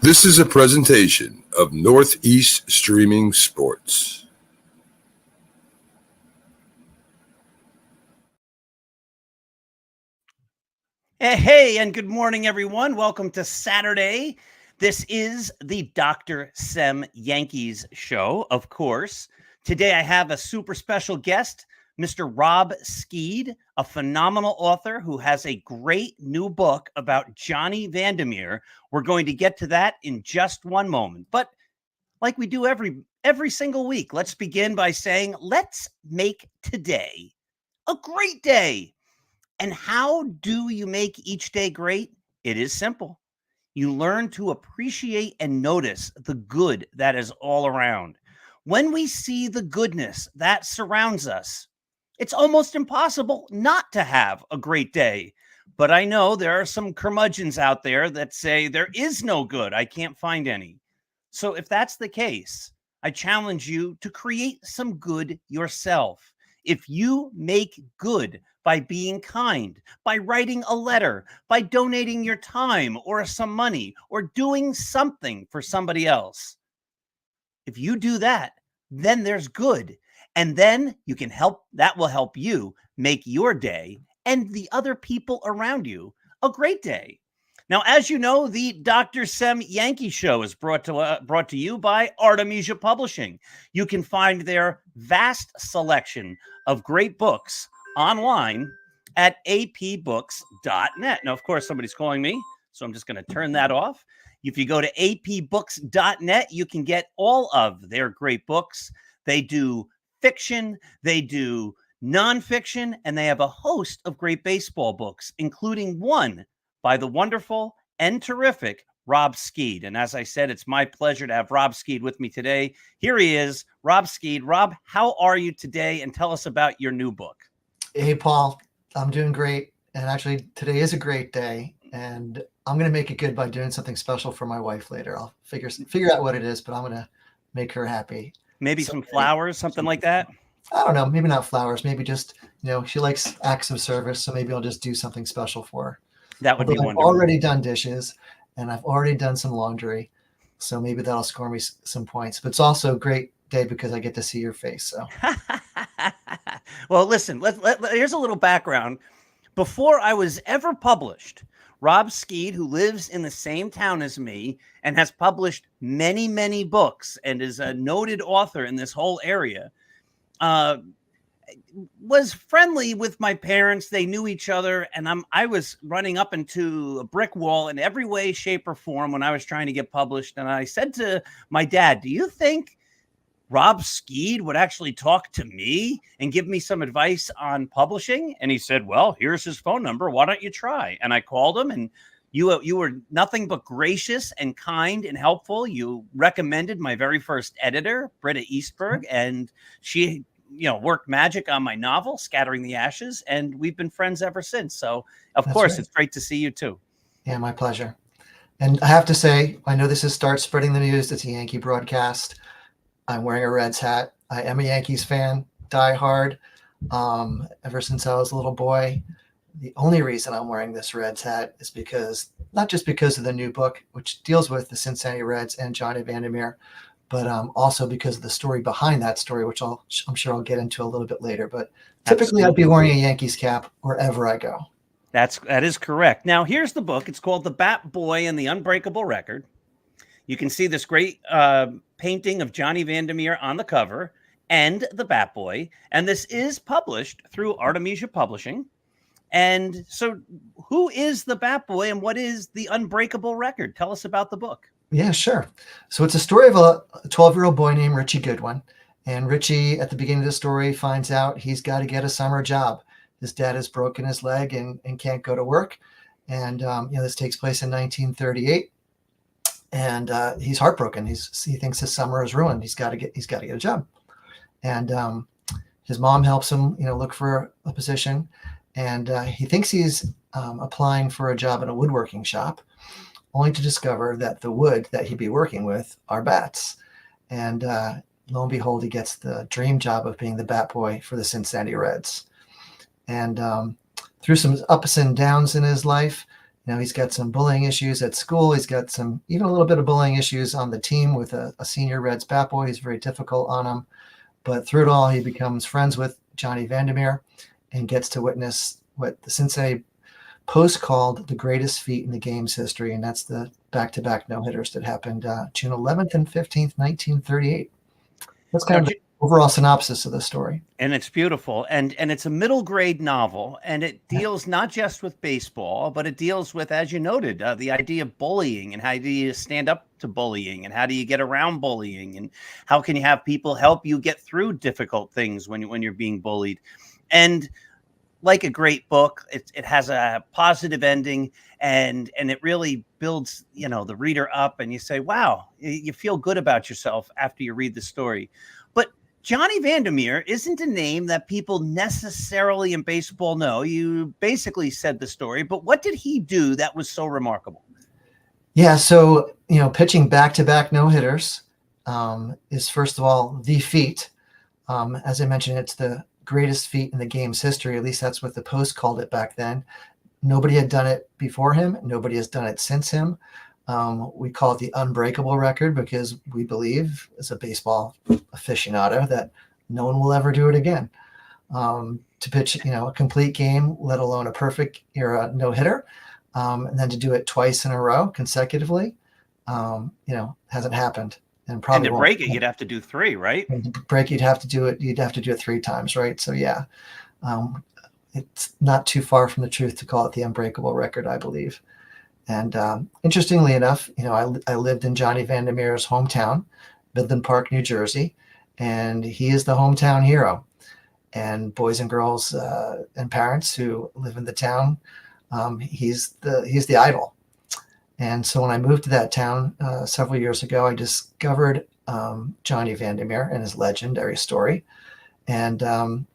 This is a presentation of Northeast Streaming Sports. Hey, and good morning, everyone. Welcome to Saturday. This is the Dr. Sem Yankees Show, of course. Today I have a super special guest, Mr. Rob Skead, a phenomenal author who has a great new book about Johnny Vandermeer. We're going to get to that in just one moment. But like we do every single week, let's begin by saying, let's make today a great day. And how do you make each day great? It is simple. You learn to appreciate and notice the good that is all around. When we see the goodness that surrounds us, it's almost impossible not to have a great day. But I know there are some curmudgeons out there that say there is no good. I can't find any. So if that's the case, I challenge you to create some good yourself. If you make good by being kind, by writing a letter, by donating your time or some money, or doing something for somebody else, if you do that, then there's good. And then you can help, that will help you make your day and the other people around you a great day. Now, as you know, the Dr. Sem Yankees Show is brought to you by Artemisia Publishing. You can find their vast selection of great books online at apbooks.net. Now, of course, somebody's calling me, so I'm just going to turn that off. If you go to apbooks.net, you can get all of their great books. They do fiction, they do nonfiction, and they have a host of great baseball books, including one by the wonderful and terrific Rob Skead. And as I said, it's my pleasure to have Rob Skead with me today. Here he is, Rob Skead. Rob, how are you today? And tell us about your new book. Hey, Paul, I'm doing great. And actually, today is a great day. And I'm going to make it good by doing something special for my wife later. I'll figure out what it is, but I'm going to make her happy. Maybe some flowers, something like that? I don't know. Maybe not flowers. Maybe just, she likes acts of service. So maybe I'll just do something special for her. That would be wonderful. I've already done dishes and I've already done some laundry. So maybe that'll score me some points. But it's also a great day because I get to see your face. So, well, listen, here's a little background. Before I was ever published, Rob Skead, who lives in the same town as me and has published many, many books and is a noted author in this whole area, was friendly with my parents. They knew each other, and I was running up into a brick wall in every way, shape, or form when I was trying to get published. And I said to my dad, do you think Rob Skead would actually talk to me and give me some advice on publishing? And he said, well, here's his phone number. Why don't you try? And I called him, and you were nothing but gracious and kind and helpful. You recommended my very first editor, Britta Eastberg, and she worked magic on my novel, Scattering the Ashes, and we've been friends ever since. So, of course, right. It's great to see you too. Yeah, my pleasure. And I have to say, I know this is Start Spreading the News. It's a Yankee broadcast. I'm wearing a Reds hat. I am a Yankees fan, die hard, ever since I was a little boy. The only reason I'm wearing this Reds hat is not just because of the new book, which deals with the Cincinnati Reds and Johnny Vandermeer, but also because of the story behind that story, which I'm sure I'll get into a little bit later. But typically I'd be wearing a Yankees cap wherever I go. That is correct. Now, here's the book. It's called The Bat Boy and the Unbreakable Record. You can see this great painting of Johnny Vandermeer on the cover and the Bat Boy. And this is published through Artemisia Publishing. And so who is the Bat Boy and what is the Unbreakable Record? Tell us about the book. Yeah, sure. So it's a story of a 12-year-old boy named Richie Goodwin. And Richie, at the beginning of the story, finds out he's got to get a summer job. His dad has broken his leg and can't go to work. And, this takes place in 1938. And he's heartbroken. He thinks his summer is ruined. He's got to get a job. And his mom helps him, look for a position. And he thinks he's applying for a job in a woodworking shop, only to discover that the wood that he'd be working with are bats. And lo and behold, he gets the dream job of being the bat boy for the Cincinnati Reds. And through some ups and downs in his life, He's got some bullying issues at school. He's got some, even a little bit of bullying issues on the team with a senior Reds bat boy. He's very difficult on him. But through it all, he becomes friends with Johnny Vandermeer and gets to witness what the Sensei Post called the greatest feat in the game's history. And that's the back-to-back no-hitters that happened June 11th and 15th, 1938. That's kind of the overall synopsis of the story. And it's beautiful. And it's a middle grade novel, and it deals not just with baseball, but it deals with, as you noted, the idea of bullying, and how do you stand up to bullying, and how do you get around bullying, and how can you have people help you get through difficult things when you're being bullied. And like a great book, it has a positive ending, and it really builds, the reader up, and you say, wow, you feel good about yourself after you read the story. But Johnny Vandermeer isn't a name that people necessarily in baseball know. You basically said the story, but what did he do that was so remarkable? Yeah, so, pitching back-to-back no-hitters is, first of all, the feat. As I mentioned, it's the greatest feat in the game's history. At least that's what the Post called it back then. Nobody had done it before him. Nobody has done it since him. We call it the unbreakable record because we believe, as a baseball aficionado, that no one will ever do it again. To pitch, a complete game, let alone a perfect era no-hitter, and then to do it twice in a row consecutively, hasn't happened. And probably to break it, you'd have to do 3, right? And to break, you'd have to do it 3 times, right? So yeah, it's not too far from the truth to call it the unbreakable record, I believe. And interestingly enough, I lived in Johnny Vandermeer's hometown, Midland Park, New Jersey, and he is the hometown hero. And boys and girls and parents who live in the town, he's the idol. And so when I moved to that town several years ago, I discovered Johnny Vandermeer and his legendary story. And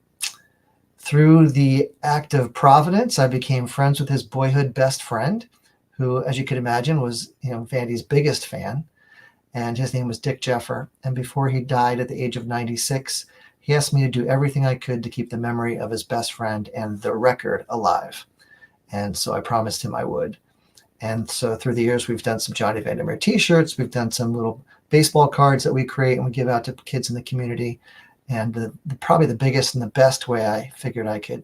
through the act of providence, I became friends with his boyhood best friend, who, as you could imagine, was Vandy's biggest fan. And his name was Dick Jeffer. And before he died at the age of 96, he asked me to do everything I could to keep the memory of his best friend and the record alive. And so I promised him I would. And so through the years, we've done some Johnny Vandermeer t-shirts. We've done some little baseball cards that we create and we give out to kids in the community. And probably the biggest and the best way I figured I could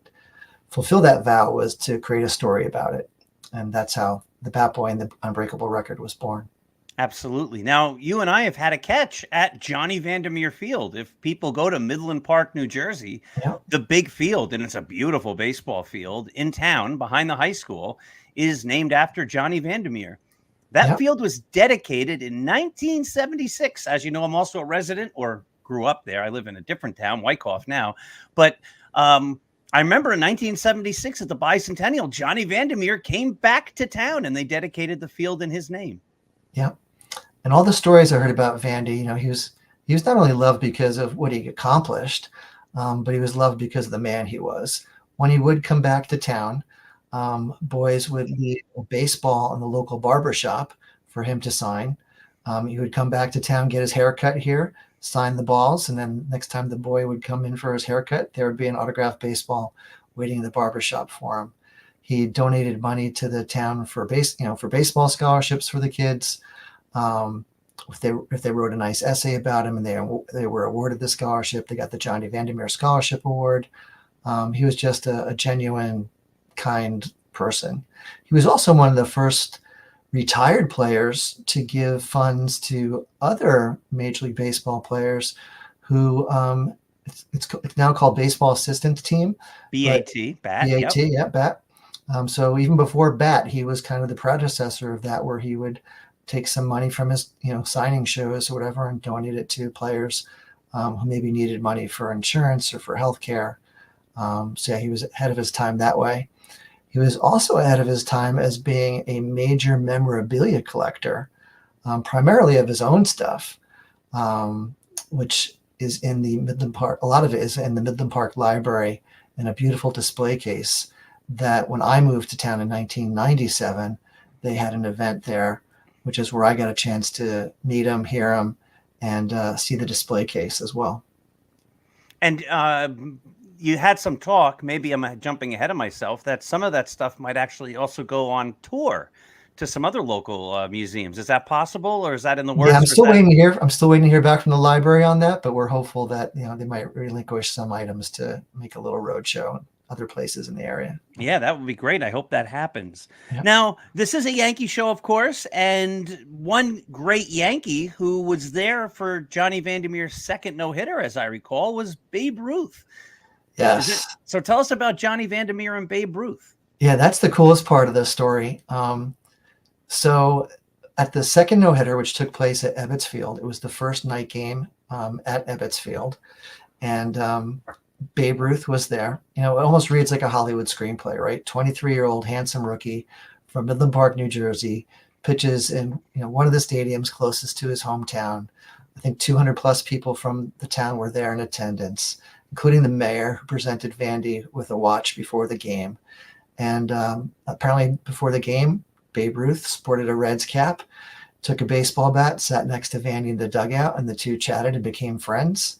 fulfill that vow was to create a story about it. And that's how the Bat Boy and the Unbreakable Record was born. Absolutely. Now, you and I have had a catch at Johnny Vandermeer Field. If people go to Midland Park, New Jersey, the big field, and it's a beautiful baseball field in town behind the high school, is named after Johnny Vandermeer. That field was dedicated in 1976. As you know, I'm also a resident, or grew up there. I live in a different town, Wyckoff now. But I remember in 1976 at the Bicentennial, Johnny Vandermeer came back to town and they dedicated the field in his name. Yeah. And all the stories I heard about Vandy, he was not only loved because of what he accomplished, but he was loved because of the man he was. When he would come back to town, boys would leave a baseball in the local barber shop for him to sign. He would come back to town, get his haircut here, sign the balls, and then next time the boy would come in for his haircut, there would be an autographed baseball waiting in the barber shop for him. He donated money to the town for baseball scholarships for the kids. If they wrote a nice essay about him and they were awarded the scholarship, they got the Johnny Vandermeer Scholarship Award. He was just a genuine, kind person. He was also one of the first retired players to give funds to other Major League Baseball players who it's now called Baseball Assistant Team. BAT, BAT. BAT, yeah, BAT. So even before BAT, he was kind of the predecessor of that, where he would take some money from his, signing shows or whatever and donate it to players who maybe needed money for insurance or for healthcare. So yeah, he was ahead of his time that way. He was also ahead of his time as being a major memorabilia collector, primarily of his own stuff, which is in the Midland Park. A lot of it is in the Midland Park Library in a beautiful display case that when I moved to town in 1997, they had an event there, which is where I got a chance to meet him, hear him, and see the display case as well. And you had some talk, maybe I'm jumping ahead of myself, that some of that stuff might actually also go on tour to some other local museums. Is that possible, or is that in the works? Yeah, I'm or is still that- waiting to hear. I'm still waiting to hear back from the library on that, but we're hopeful that they might relinquish some items to make a little roadshow in other places in the area. Yeah, that would be great. I hope that happens. Yeah. Now, this is a Yankee show, of course, and one great Yankee who was there for Johnny Vandermeer's second no-hitter, as I recall, was Babe Ruth. Yes. So tell us about Johnny Vandermeer and Babe Ruth. Yeah, that's the coolest part of this story. So at the second no-hitter, which took place at Ebbets Field, it was the first night game at Ebbets Field, and Babe Ruth was there. It almost reads like a Hollywood screenplay, right? 23-year-old handsome rookie from Midland Park, New Jersey, pitches in one of the stadiums closest to his hometown. I think 200 plus people from the town were there in attendance, including the mayor, who presented Vandy with a watch before the game. And apparently before the game, Babe Ruth sported a Reds cap, took a baseball bat, sat next to Vandy in the dugout, and the two chatted and became friends.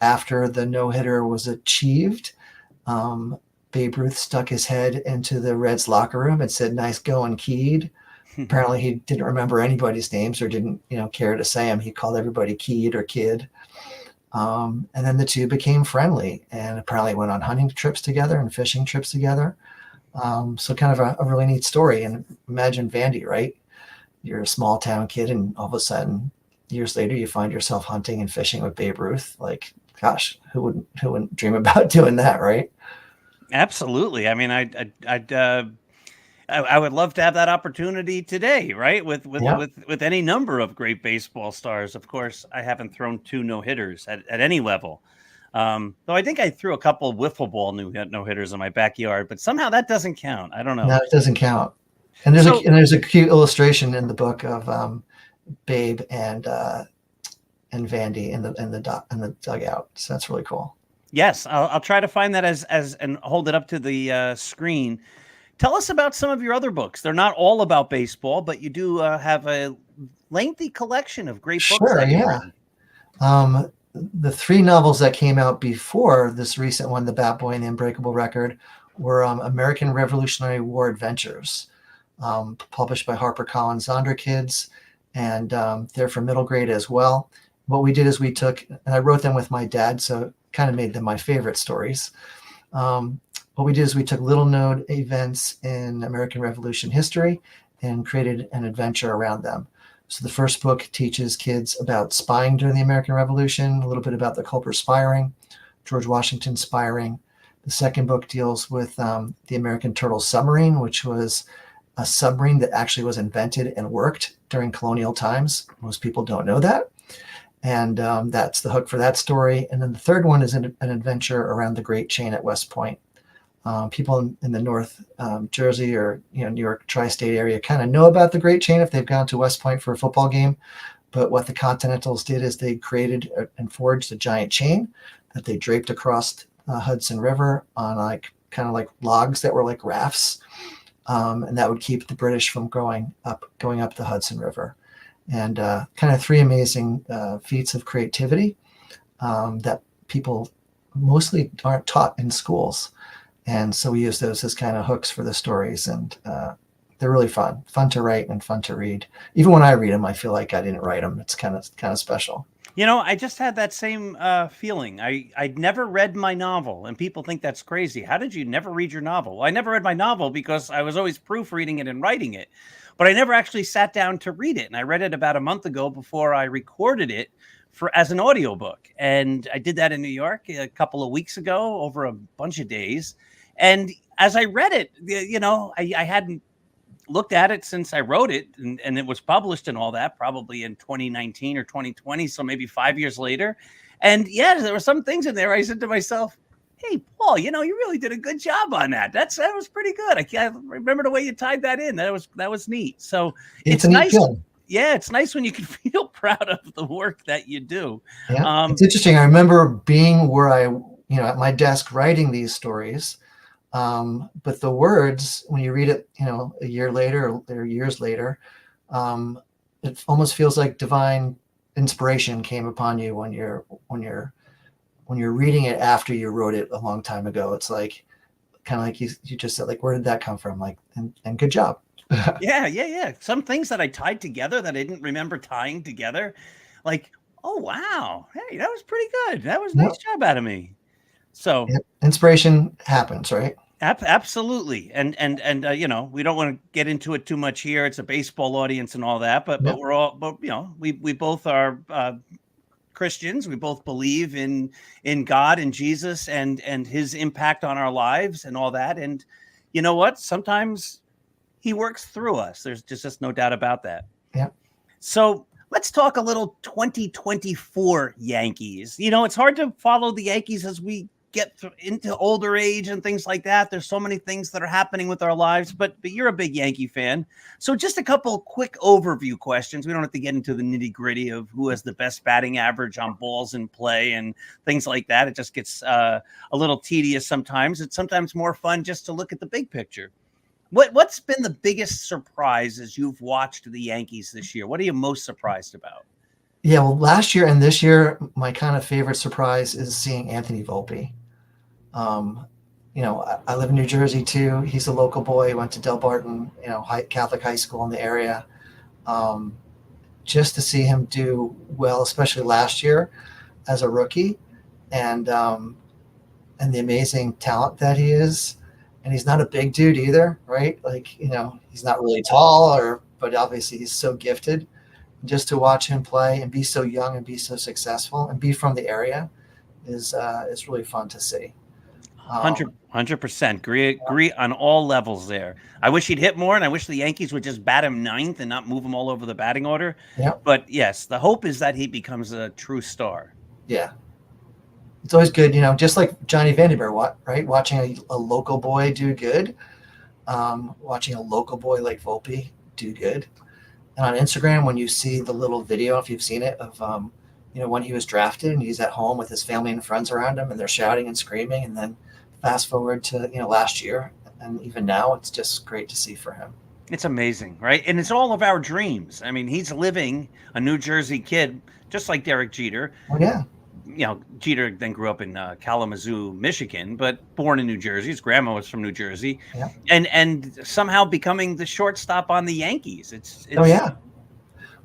After the no-hitter was achieved, Babe Ruth stuck his head into the Reds locker room and said, "Nice going, Keed." Apparently he didn't remember anybody's names or didn't care to say them. He called everybody Keed or Kid. And then the two became friendly and apparently went on hunting trips together and fishing trips together. So kind of a really neat story. And imagine Vandy, right? You're a small town kid and all of a sudden years later you find yourself hunting and fishing with Babe Ruth. Like, gosh, who wouldn't dream about doing that, right? Absolutely. I mean, I would love to have that opportunity today, right? With any number of great baseball stars. Of course, I haven't thrown two no-hitters at any level. Though I think I threw a couple of wiffle ball no-hitters in my backyard, but somehow that doesn't count. I don't know. No, it doesn't count. And there's a cute illustration in the book of Babe and Vandy in the dugout. So that's really cool. Yes, I'll try to find that as and hold it up to the screen. Tell us about some of your other books. They're not all about baseball, but you do have a lengthy collection of great books. Sure, yeah. The three novels that came out before this recent one, The Bat Boy and the Unbreakable Record, were American Revolutionary War Adventures, published by HarperCollins Zonder Kids, and they're for middle grade as well. What we did is we took, and I wrote them with my dad, so kind of made them my favorite stories. What we did is we took little known events in American Revolution history and created an adventure around them. So the first book teaches kids about spying during the American Revolution, a little bit about the Culper Spiring, George Washington Spiring. The second book deals with the American Turtle Submarine, which was a submarine that actually was invented and worked during colonial times. Most people don't know that. And that's the hook for that story. And then the third one is an adventure around the Great Chain at West Point. People in the North Jersey or New York tri-state area kind of know about the Great Chain if they've gone to West Point for a football game. But what the Continentals did is they created and forged a giant chain that they draped across the Hudson River on kind of like logs that were like rafts, and that would keep the British from going up the Hudson River. And kind of three amazing feats of creativity that people mostly aren't taught in schools. And so we use those as kind of hooks for the stories, and they're really fun to write and fun to read. Even when I read them, I feel like I didn't write them. It's kind of special. I just had that same feeling. I'd never read my novel, and people think that's crazy. How did you never read your novel? Well, I never read my novel because I was always proofreading it and writing it, but I never actually sat down to read it. And I read it about a month ago before I recorded it as an audiobook. And I did that in New York a couple of weeks ago over a bunch of days. And as I read it, I hadn't looked at it since I wrote it, and it was published and all that, probably in 2019 or 2020, so maybe 5 years later. And yeah, there were some things in there I said to myself, "Hey, Paul, you really did a good job on that. That was pretty good. I remember the way you tied that in. That was neat." So it's nice. Yeah, it's nice when you can feel proud of the work that you do. Yeah, it's interesting. I remember being where at my desk writing these stories. But the words, when you read it, a year later or years later, it almost feels like divine inspiration came upon you when you're when you're reading it after you wrote it a long time ago, it's like kind of like you just said, like, where did that come from? Like, and good job. Yeah. Some things that I tied together that I didn't remember tying together, like, oh wow, hey, that was pretty good. That was a Yep. nice job out of me. So Yep. Inspiration happens, right? absolutely, and we don't want to get into it too much here. It's a baseball audience and all that, but Yep. we're all, but we both are Christians. We both believe in God and Jesus and His impact on our lives and all that. And you know what? Sometimes He works through us. There's just no doubt about that. Yep. So let's talk a little 2024 Yankees. It's hard to follow the Yankees as we get into older age and things like that. There's so many things that are happening with our lives, but you're a big Yankee fan. So just a couple quick overview questions. We don't have to get into the nitty gritty of who has the best batting average on balls in play and things like that. It just gets a little tedious sometimes. It's sometimes more fun just to look at the big picture. What's been the biggest surprise as you've watched the Yankees this year? What are you most surprised about? Yeah, well, last year and this year, my kind of favorite surprise is seeing Anthony Volpe. I live in New Jersey too. He's a local boy. He went to Del Barton, Catholic high school in the area. Just to see him do well, especially last year as a rookie, and the amazing talent that he is. And he's not a big dude either, right? Like, he's not really tall, but obviously he's so gifted. Just to watch him play and be so young and be so successful and be from the area is really fun to see. 100%. Agree on all levels there. I wish he'd hit more, and I wish the Yankees would just bat him ninth and not move him all over the batting order. Yeah. But yes, the hope is that he becomes a true star. Yeah. It's always good, just like Johnny Vandenberg, right? Watching a local boy do good, watching a local boy like Volpe do good. And on Instagram, when you see the little video, if you've seen it, of when he was drafted and he's at home with his family and friends around him and they're shouting and screaming, and then fast forward to last year and even now, it's just great to see for him. It's amazing, right? And it's all of our dreams. I mean, he's living a New Jersey kid, just like Derek Jeter. Oh yeah. Jeter then grew up in Kalamazoo, Michigan, but born in New Jersey. His grandma was from New Jersey, yeah. and somehow becoming the shortstop on the Yankees. It's Oh yeah.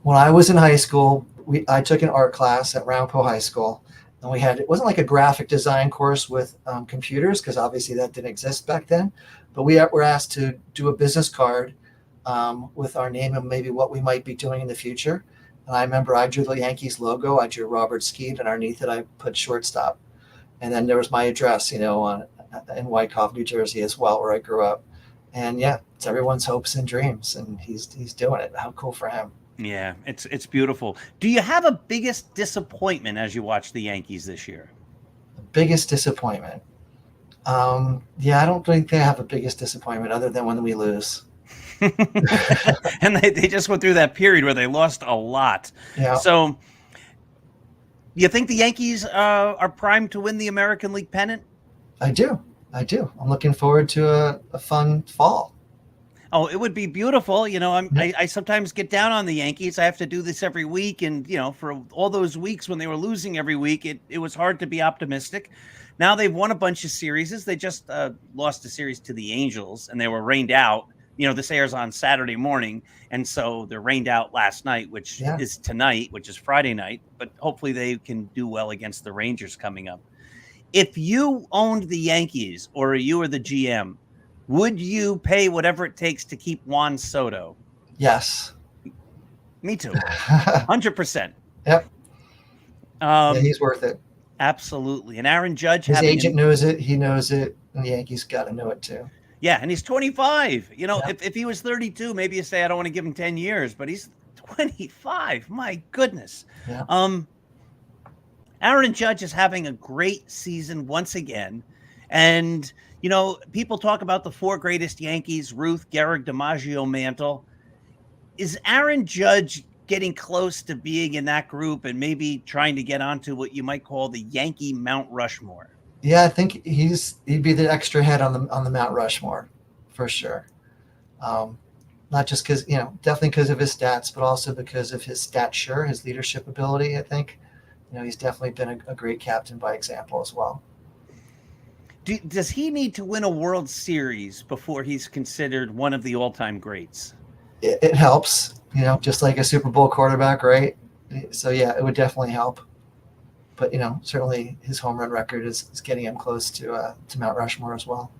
When I was in high school, I took an art class at Roundpo High School, and it wasn't like a graphic design course with computers, because obviously that didn't exist back then. But we were asked to do a business card with our name and maybe what we might be doing in the future. And I remember I drew the Yankees logo. I drew Rob Skead, and underneath it I put shortstop. And then there was my address, in Wyckoff, New Jersey as well, where I grew up. And yeah, it's everyone's hopes and dreams, and he's doing it. How cool for him. Yeah, it's beautiful. Do you have a biggest disappointment as you watch the Yankees this year? The biggest disappointment? Yeah, I don't think they have a biggest disappointment other than when we lose. And they just went through that period where they lost a lot. Yeah. So you think the Yankees are primed to win the American League pennant? I do. I'm looking forward to a fun fall. Oh, it would be beautiful. I sometimes get down on the Yankees. I have to do this every week. And, for all those weeks when they were losing every week, it was hard to be optimistic. Now they've won a bunch of series. They just lost a series to the Angels, and they were rained out. This airs on Saturday morning, and so they're rained out last night, which is tonight, which is Friday night. But hopefully they can do well against the Rangers coming up. If you owned the Yankees, or you were the GM, would you pay whatever it takes to keep Juan Soto? Yes. Me too. 100%. Yep. Yeah, he's worth it. Absolutely. And Aaron Judge, his agent knows it. He knows it, and the Yankees got to know it too. Yeah, and he's 25. If he was 32, maybe you say I don't want to give him 10 years, but he's 25. My goodness. Yeah. Aaron Judge is having a great season once again. And, people talk about the four greatest Yankees: Ruth, Gehrig, DiMaggio, Mantle. Is Aaron Judge getting close to being in that group and maybe trying to get onto what you might call the Yankee Mount Rushmore? Yeah, I think he'd be the extra head on the Mount Rushmore for sure. Not just because, definitely because of his stats, but also because of his stature, his leadership ability. I think he's definitely been a great captain by example as well. Does he need to win a World Series before he's considered one of the all-time greats? It helps, just like a Super Bowl quarterback, right? So yeah, it would definitely help. But certainly his home run record is getting him close to Mount Rushmore as well.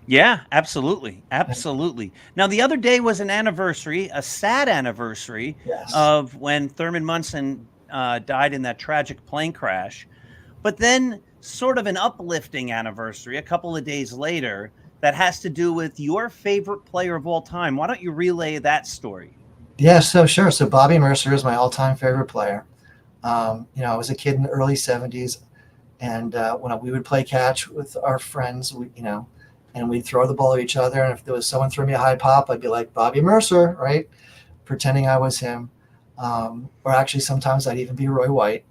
Yeah, absolutely. Absolutely. Now, the other day was an anniversary, a sad anniversary Yes. of when Thurman Munson died in that tragic plane crash. But then sort of an uplifting anniversary a couple of days later that has to do with your favorite player of all time. Why don't you relay that story? Yeah, so sure. So Bobby Mercer is my all-time favorite player. I was a kid in the early 70s, and when we would play catch with our friends, and we'd throw the ball at each other. And if there was someone threw me a high pop, I'd be like, Bobby Mercer, right? Pretending I was him. Or actually, sometimes I'd even be Roy White.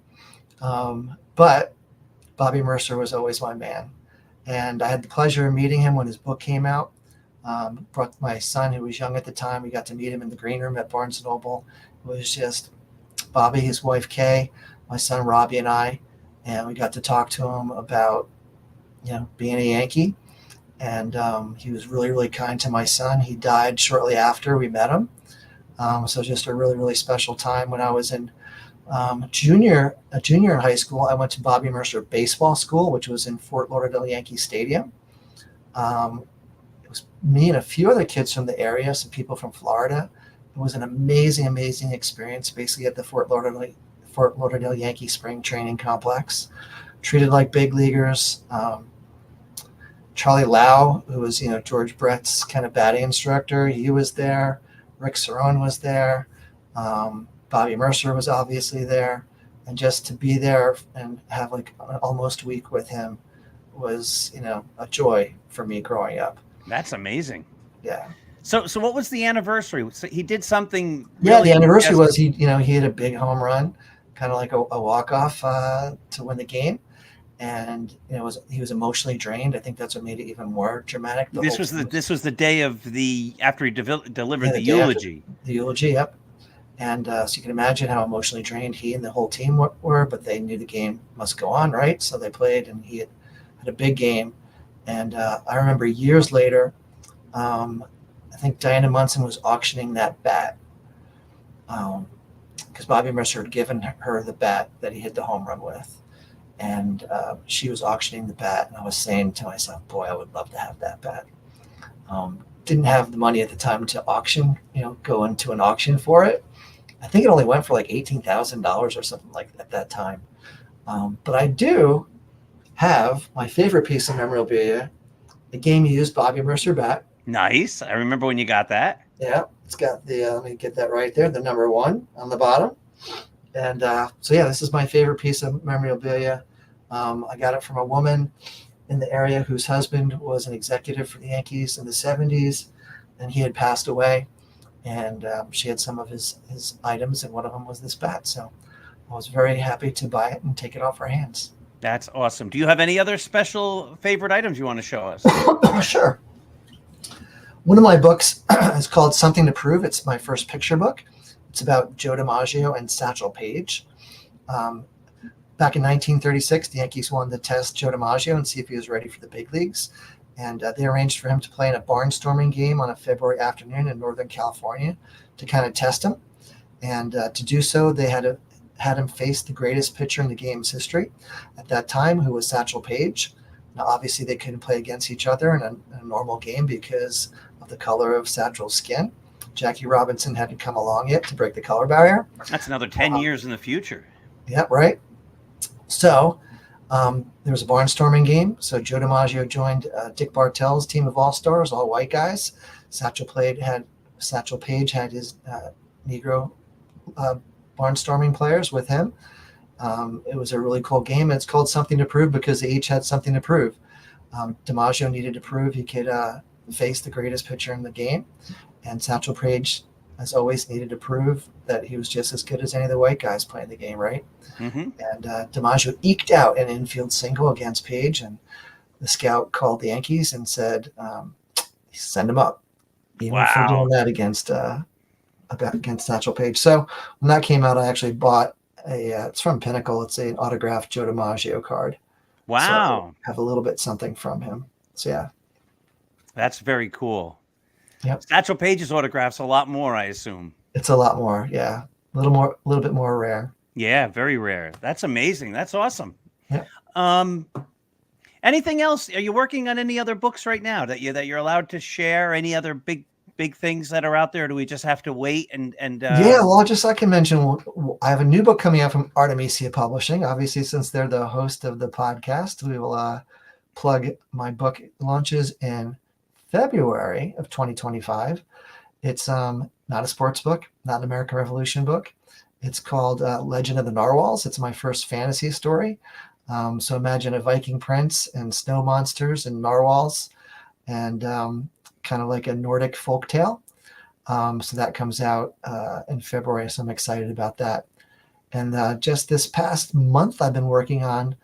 But Bobby Mercer was always my man. And I had the pleasure of meeting him when his book came out. Brought my son, who was young at the time. We got to meet him in the green room at Barnes & Noble. It was just Bobby, his wife, Kay, my son, Robbie, and I. And we got to talk to him about, being a Yankee. And he was really, really kind to my son. He died shortly after we met him. So just a really, really special time. When I was in a junior in high school, I went to Bobby Mercer Baseball School, which was in Fort Lauderdale Yankee Stadium. It was me and a few other kids from the area, some people from Florida. It was an amazing, amazing experience, basically at the Fort Lauderdale Yankee Spring Training Complex. Treated like big leaguers. Charlie Lau, who was, George Brett's kind of batting instructor, he was there. Rick Cerrone was there. Bobby Mercer was obviously there. And just to be there and have like an almost week with him was, a joy for me growing up. That's amazing. Yeah. So what was the anniversary? So he did something. Yeah, the anniversary was he hit a big home run, kind of like a walk-off to win the game. And he was emotionally drained. I think that's what made it even more dramatic. This was the day of after he delivered the eulogy. The eulogy, yep. And so you can imagine how emotionally drained he and the whole team were. But they knew the game must go on, right? So they played, and he had a big game. And I remember years later, I think Diana Munson was auctioning that bat because Bobby Mercer had given her the bat that he hit the home run with. And she was auctioning the bat, and I was saying to myself, boy, I would love to have that bat. Didn't have the money at the time to auction, go into an auction for it. I think it only went for like $18,000 or something like that at that time. But I do have my favorite piece of memorabilia, the game used Bobby Mercer bat. Nice. I remember when you got that. Yeah, it's got let me get that right there, the number 1 on the bottom. And so, yeah, this is my favorite piece of memorabilia. I got it from a woman in the area whose husband was an executive for the Yankees in the 70s, and he had passed away. And she had some of his items, and one of them was this bat. So I was very happy to buy it and take it off her hands. That's awesome. Do you have any other special favorite items you want to show us? Sure. One of my books is called Something to Prove. It's my first picture book. It's about Joe DiMaggio and Satchel Paige. Back in 1936, the Yankees wanted to test Joe DiMaggio and see if he was ready for the big leagues. And they arranged for him to play in a barnstorming game on a February afternoon in Northern California to kind of test him. And to do so, they had him face the greatest pitcher in the game's history at that time, who was Satchel Paige. Now, obviously, they couldn't play against each other in a normal game because of the color of Satchel's skin. Jackie Robinson hadn't come along yet to break the color barrier. That's another 10 years in the future. Yeah, right. So there was a barnstorming game. So Joe DiMaggio joined Dick Bartell's team of all-stars, all white guys. Satchel Paige had his Negro barnstorming players with him. It was a really cool game. It's called Something to Prove because they each had something to prove. DiMaggio needed to prove he could face the greatest pitcher in the game. And Satchel Paige, as always, needed to prove that he was just as good as any of the white guys playing the game, right? Mm-hmm. And DiMaggio eked out an infield single against Paige, and the scout called the Yankees and said, send him up. Even for doing that against Satchel Paige. So when that came out, I actually bought it's from Pinnacle. It's an autographed Joe DiMaggio card. Wow. So I have a little bit something from him. So yeah. That's very cool. Yep. Satchel Paige's autographs a lot more, I assume. It's a lot more. Yeah. A little bit more rare. Yeah, very rare. That's amazing. That's awesome. Yeah. Anything else? Are you working on any other books right now that you're allowed to share? Any other big things that are out there? Or do we just have to wait and yeah, well, I can mention I have a new book coming out from Artemisia Publishing. Obviously, since they're the host of the podcast, we will plug my book. Launches in February of 2025. It's not a sports book, not an American Revolution book. It's called Legend of the Narwhals. It's my first fantasy story. So imagine a Viking prince and snow monsters and narwhals, and kind of like a Nordic folktale. So that comes out in February. So I'm excited about that. And just this past month, I've been working on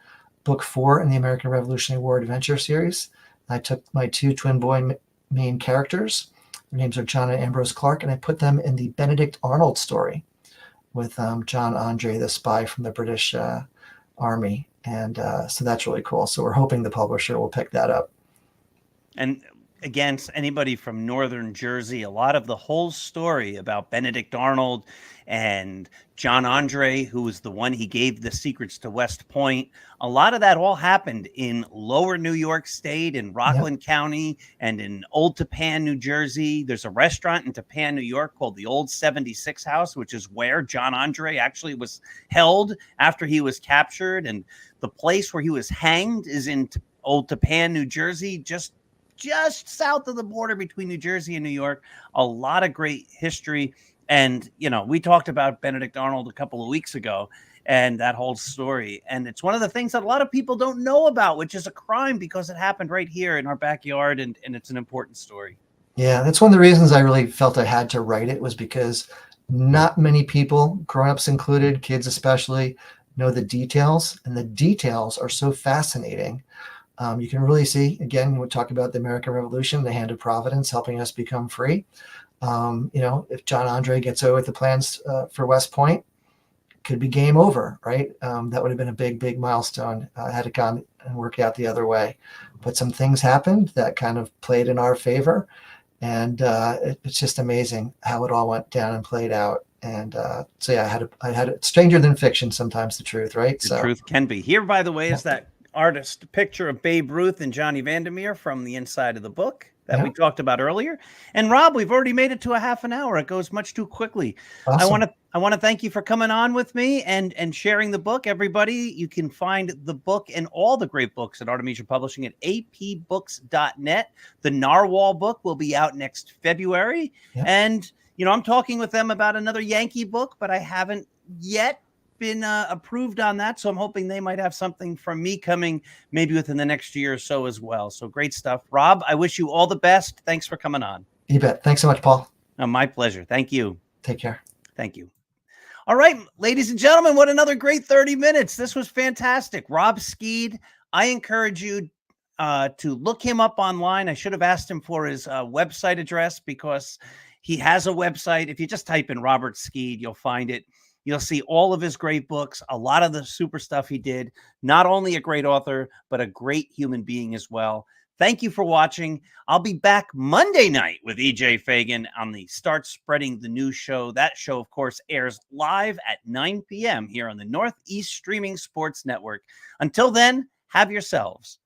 book 4 in the American Revolutionary War Adventure series. I took my 2 twin boy main characters. Their names are John and Ambrose Clark, and I put them in the Benedict Arnold story with John Andre, the spy from the British Army. And so that's really cool. So we're hoping the publisher will pick that up. And again, anybody from Northern Jersey, a lot of the whole story about Benedict Arnold and John Andre, who was the one he gave the secrets to West Point, a lot of that all happened in lower New York State, in Rockland County, and in Old Tappan, New Jersey. There's a restaurant in Tappan, New York called the Old 76 House, which is where John Andre actually was held after he was captured. And the place where he was hanged is in Old Tappan, New Jersey, just south of the border between New Jersey and New York. A lot of great history. And, we talked about Benedict Arnold a couple of weeks ago and that whole story. And it's one of the things that a lot of people don't know about, which is a crime because it happened right here in our backyard. And it's an important story. Yeah, that's one of the reasons I really felt I had to write it, was because not many people, grown-ups included, kids especially, know the details. And the details are so fascinating. You can really see, again, we talk about the American Revolution, the hand of Providence helping us become free. If John Andre gets away with the plans for West Point, could be game over, right? That would have been a big milestone had it gone and worked out the other way. But some things happened that kind of played in our favor. And it's just amazing how it all went down and played out. And so, yeah, I had it stranger than fiction, sometimes the truth, right? The truth can be. Here, by the way, is that artist picture of Babe Ruth and Johnny Vandermeer from the inside of the book that we talked about earlier. And Rob, we've already made it to a half an hour. It goes much too quickly. Awesome. I want to thank you for coming on with me and sharing the book. Everybody, you can find the book and all the great books at Artemisia Publishing at apbooks.net. The Narwhal book will be out next February. Yep. And, I'm talking with them about another Yankee book, but I haven't yet been approved on that. So I'm hoping they might have something from me coming maybe within the next year or so as well. So great stuff. Rob, I wish you all the best. Thanks for coming on. You bet. Thanks so much, Paul. My pleasure. Thank you. Take care. Thank you. All right, ladies and gentlemen, what another great 30 minutes. This was fantastic. Rob Skead. I encourage you to look him up online. I should have asked him for his website address, because he has a website. If you just type in Robert Skead, you'll find it. You'll see all of his great books, a lot of the super stuff he did. Not only a great author, but a great human being as well. Thank you for watching. I'll be back Monday night with EJ Fagan on the Start Spreading the News show. That show, of course, airs live at 9 p.m. here on the Northeast Streaming Sports Network. Until then, have yourselves